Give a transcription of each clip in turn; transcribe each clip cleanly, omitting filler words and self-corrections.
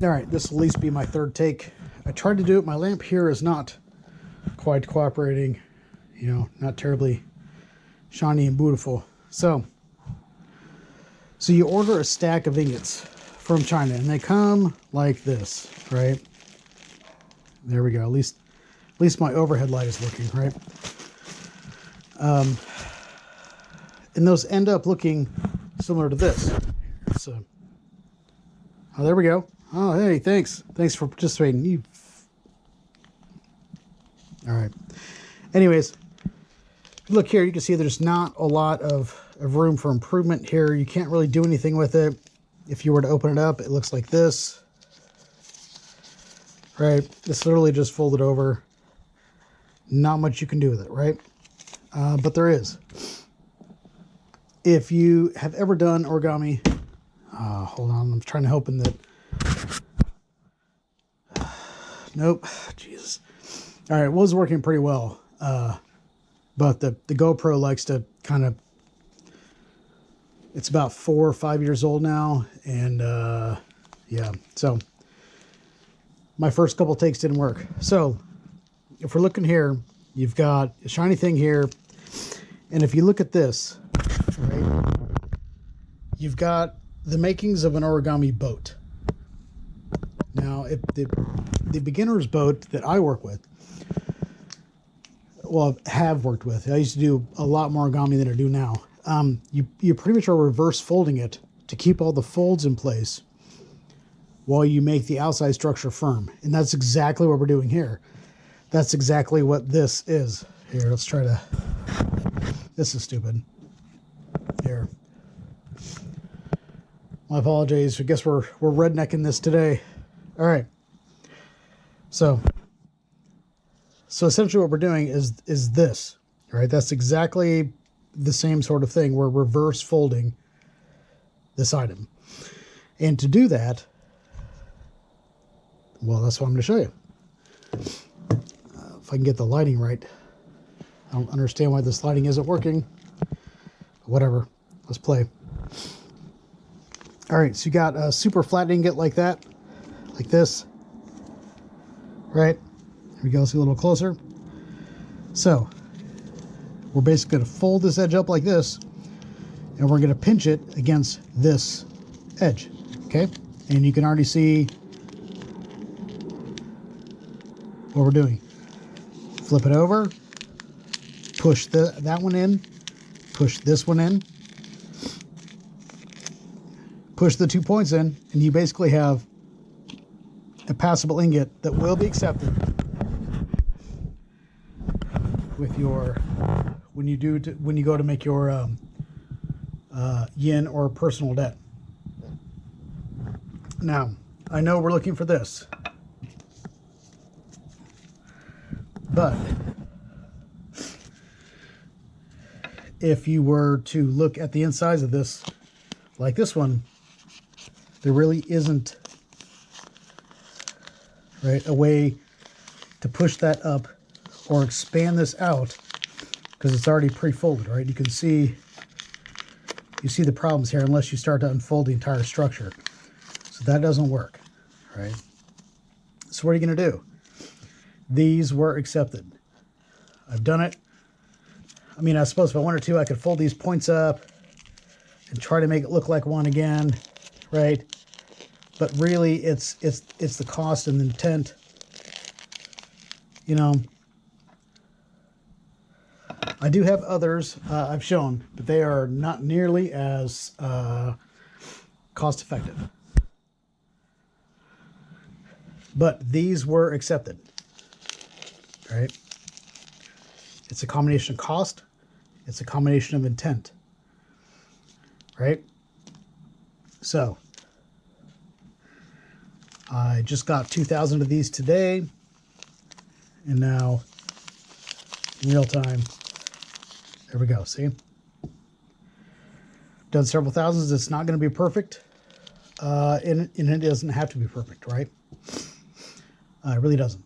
All right, this will at least be my third take. I tried to do it. My lamp here is not quite cooperating, you know, not terribly shiny and beautiful. So you order a stack of ingots from China, and they come like this, right? There we go. At least my overhead light is working, right? And those end up looking similar to this. So, oh, there we go. Oh, hey, thanks for participating. All right. Anyways, look here. You can see there's not a lot of room for improvement here. You can't really do anything with it. If you were to open it up, it looks like this. Right? It's literally just folded over. Not much you can do with it, right? But there is. If you have ever done origami, hold on, I'm trying to open that. Nope, Jesus. All right, it was working pretty well, but the GoPro likes to kind of, it's about 4 or 5 years old now, and yeah, so my first couple takes didn't work. So if we're looking here, you've got a shiny thing here, and if you look at this, right, you've got the makings of an origami boat. Now, if the beginner's boat that I work with, well, have worked with, I used to do a lot more origami than I do now. You pretty much are reverse folding it to keep all the folds in place while you make the outside structure firm. And that's exactly what we're doing here. That's exactly what this is. Here, let's try to, this is stupid. Here. My apologies. I guess we're rednecking this today. All right. So essentially what we're doing is this, right? That's exactly the same sort of thing. We're reverse folding this item. And to do that, well, that's what I'm going to show you. If I can get the lighting right. I don't understand why this lighting isn't working. But whatever. Let's play. All right, so you got a super flat ingot like that, like this, right? Here we go, see a little closer. So we're basically going to fold this edge up like this, and we're going to pinch it against this edge, okay? And you can already see what we're doing. Flip it over, push that one in, push this one in, push the 2 points in, and you basically have a passable ingot that will be accepted with your, when you go to make your yen or personal debt. Now, I know we're looking for this, but if you were to look at the insides of this, like this one, there really isn't, right, a way to push that up or expand this out because it's already pre-folded, right? You can see, you see the problems here unless you start to unfold the entire structure. So that doesn't work, right? So what are you going to do? These were accepted. I've done it. I mean, I suppose if I wanted to, I could fold these points up and try to make it look like one again, right? But really, it's the cost and the intent. You know, I do have others I've shown, but they are not nearly as cost effective. But these were accepted, right? It's a combination of cost. It's a combination of intent, right? So I just got 2,000 of these today, and now in real time, there we go. See, done several thousands. It's not going to be perfect, and it doesn't have to be perfect, right? It really doesn't.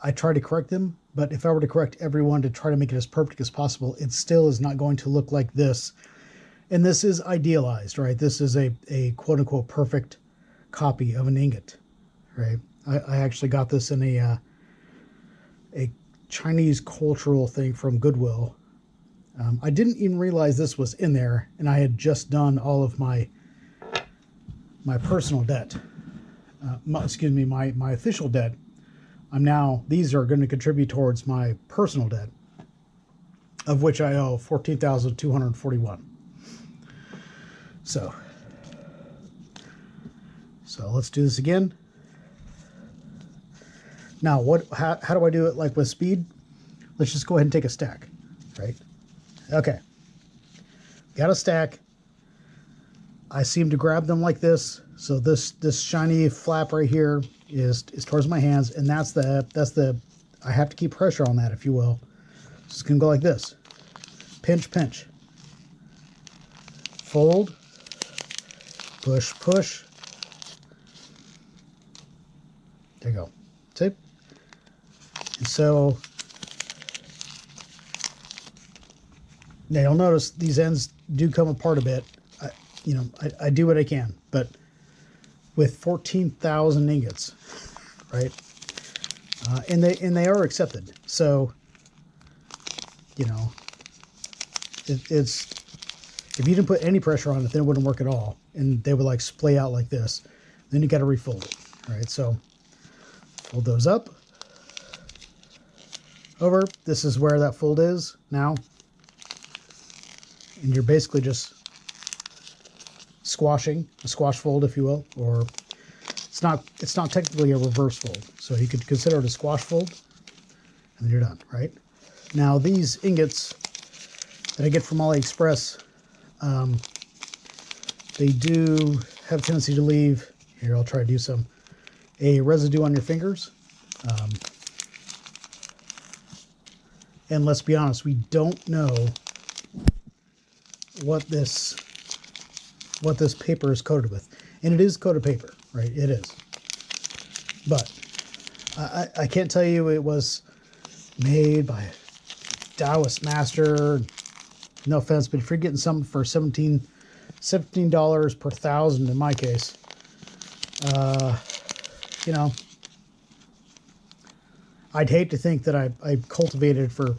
I try to correct them, but if I were to correct everyone to try to make it as perfect as possible, it still is not going to look like this And this is idealized, right? This is a quote-unquote perfect copy of an ingot, right? I actually got this in a Chinese cultural thing from Goodwill. I didn't even realize this was in there, and I had just done all of my personal debt. My official debt. These are going to contribute towards my personal debt, of which I owe $14,241. So let's do this again. Now, how do I do it like with speed? Let's just go ahead and take a stack, right? Okay. Got a stack. I seem to grab them like this. So this shiny flap right here is towards my hands, and that's the I have to keep pressure on that, if you will. So it's gonna go like this. Pinch, pinch. Fold. Push, push. There you go. See? And so now you'll notice these ends do come apart a bit. I do what I can, but with 14,000 ingots, right? And they are accepted. So, it's if you didn't put any pressure on it, then it wouldn't work at all, and they would like splay out like this. Then you got to refold it, right? So fold those up, over. This is where that fold is now, and you're basically just squashing a squash fold, if you will, or it's not technically a reverse fold, so you could consider it a squash fold, and then you're done, right? Now these ingots that I get from AliExpress, they do have a tendency to leave, here I'll try to do some, a residue on your fingers. And let's be honest, we don't know what this paper is coated with. And it is coated paper, right? It is. But I can't tell you it was made by a Taoist master. No offense, but if you're getting something for $17 per 1,000 in my case, I'd hate to think that I cultivated for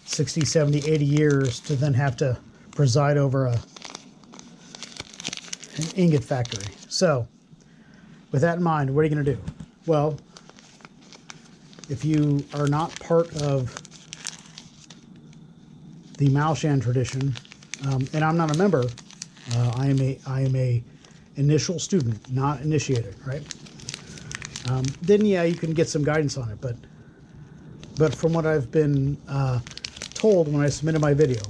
60, 70, 80 years to then have to preside over an ingot factory. So, with that in mind, what are you going to do? Well, if you are not part of the Maoshan tradition, and I'm not a member, I am a initial student, not initiated, right? Then yeah, you can get some guidance on it, but from what I've been told when I submitted my video,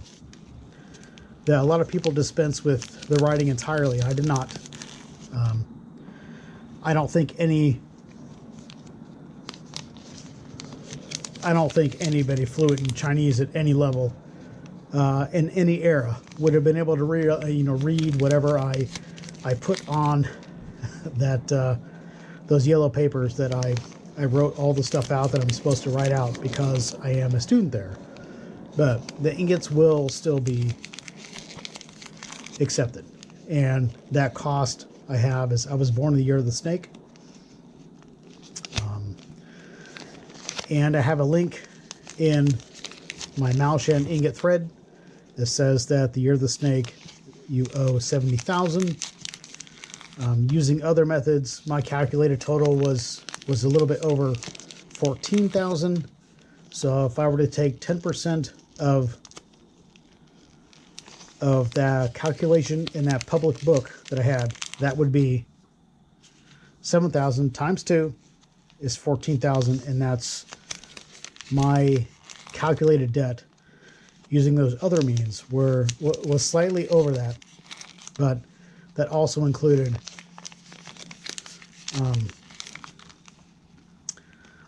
that a lot of people dispense with the writing entirely. I did not. I don't think anybody fluent in Chinese at any level in any era would have been able to read whatever I put on that those yellow papers that I wrote all the stuff out that I'm supposed to write out because I am a student there. But the ingots will still be accepted, and that cost I have is I was born in the year of the snake, and I have a link in my Maoshan ingot thread that says that the year of the snake you owe 70,000. Using other methods, my calculated total was a little bit over 14,000. So if I were to take 10% of that calculation in that public book that I had, that would be 7,000 times 2 is 14,000, and that's my calculated debt. Using those other means was slightly over that, but that also included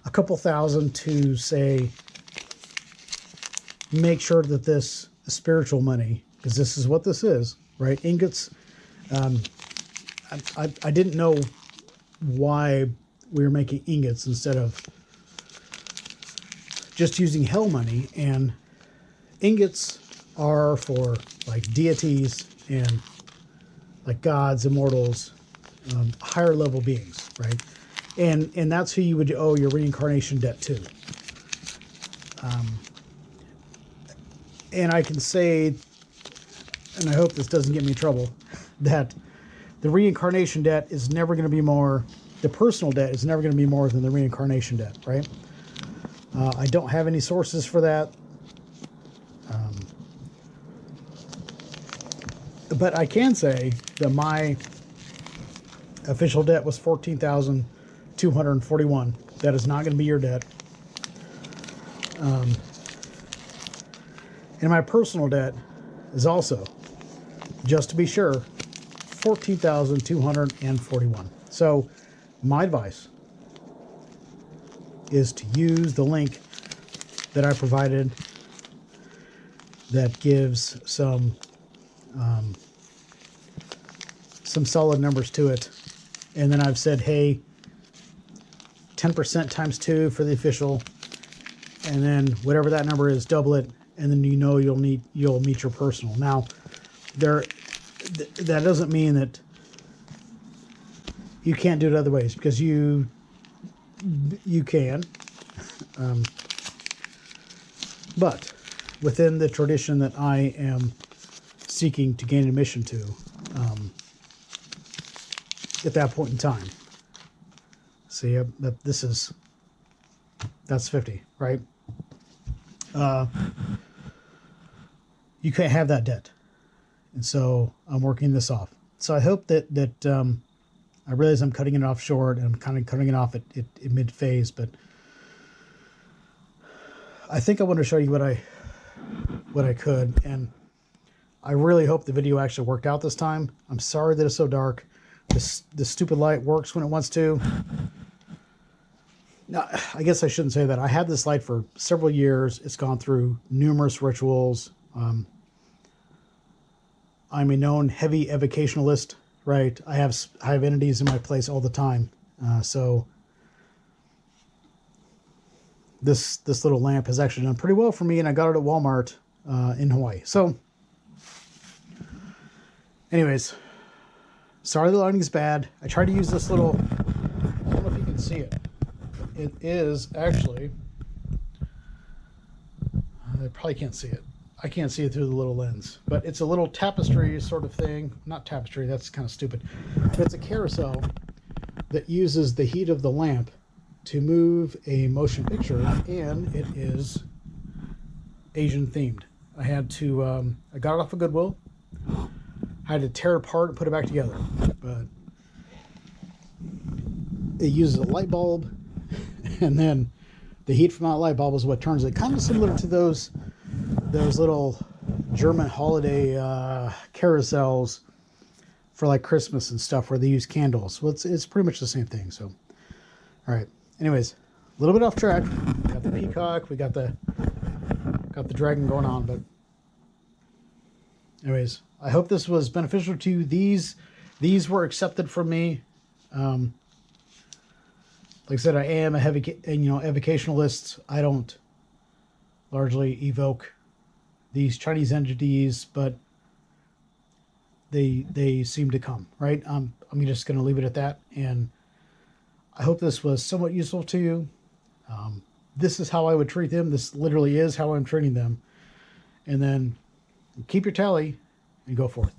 a couple thousand to say make sure that this is spiritual money, because this is what this is, right? Ingots. I didn't know why we were making ingots instead of just using hell money, and ingots are for like deities and like gods, immortals, higher level beings, right? And that's who you would owe your reincarnation debt to. And I can say, and I hope this doesn't get me in trouble, that the reincarnation debt is never going to be more, the personal debt is never going to be more than the reincarnation debt, right? I don't have any sources for that. But I can say that my official debt was $14,241. That is not going to be your debt. And my personal debt is also, just to be sure, $14,241. So my advice is to use the link that I provided that gives some solid numbers to it. And then I've said, hey, 10% times 2 for the official, and then whatever that number is, double it, and then you know you'll meet your personal. Now, that doesn't mean that you can't do it other ways, because you can, but within the tradition that I am seeking to gain admission to, at that point in time. See, that's 50, right? You can't have that debt. And so I'm working this off. So I hope that I realize I'm cutting it off short, and I'm kind of cutting it off at mid-phase, but I think I want to show you what I could, and I really hope the video actually worked out this time. I'm sorry that it's so dark. This stupid light works when it wants to. Now, I guess I shouldn't say that. I had this light for several years. It's gone through numerous rituals. I'm a known heavy evocationalist, right? I have entities in my place all the time. So this little lamp has actually done pretty well for me, and I got it at Walmart in Hawaii. So anyways, sorry the lighting's bad. I tried to use this little, I don't know if you can see it. It is actually, I probably can't see it. I can't see it through the little lens, but it's a little tapestry sort of thing. Not tapestry, that's kind of stupid. But it's a carousel that uses the heat of the lamp to move a motion picture, and it is Asian themed. I had to, I got it off of Goodwill. I had to tear it apart and put it back together, but it uses a light bulb, and then the heat from that light bulb is what turns it. Kind of similar to those little German holiday carousels for like Christmas and stuff, where they use candles. Well, it's pretty much the same thing. So, all right. Anyways, a little bit off track. We got the peacock. We got the dragon going on, but anyways, I hope this was beneficial to you. These were accepted from me. Like I said, I am a heavy, evocationalist. I don't largely evoke these Chinese entities, but they seem to come, right? I'm just going to leave it at that, and I hope this was somewhat useful to you. This is how I would treat them. This literally is how I'm treating them. And then keep your tally and go forth.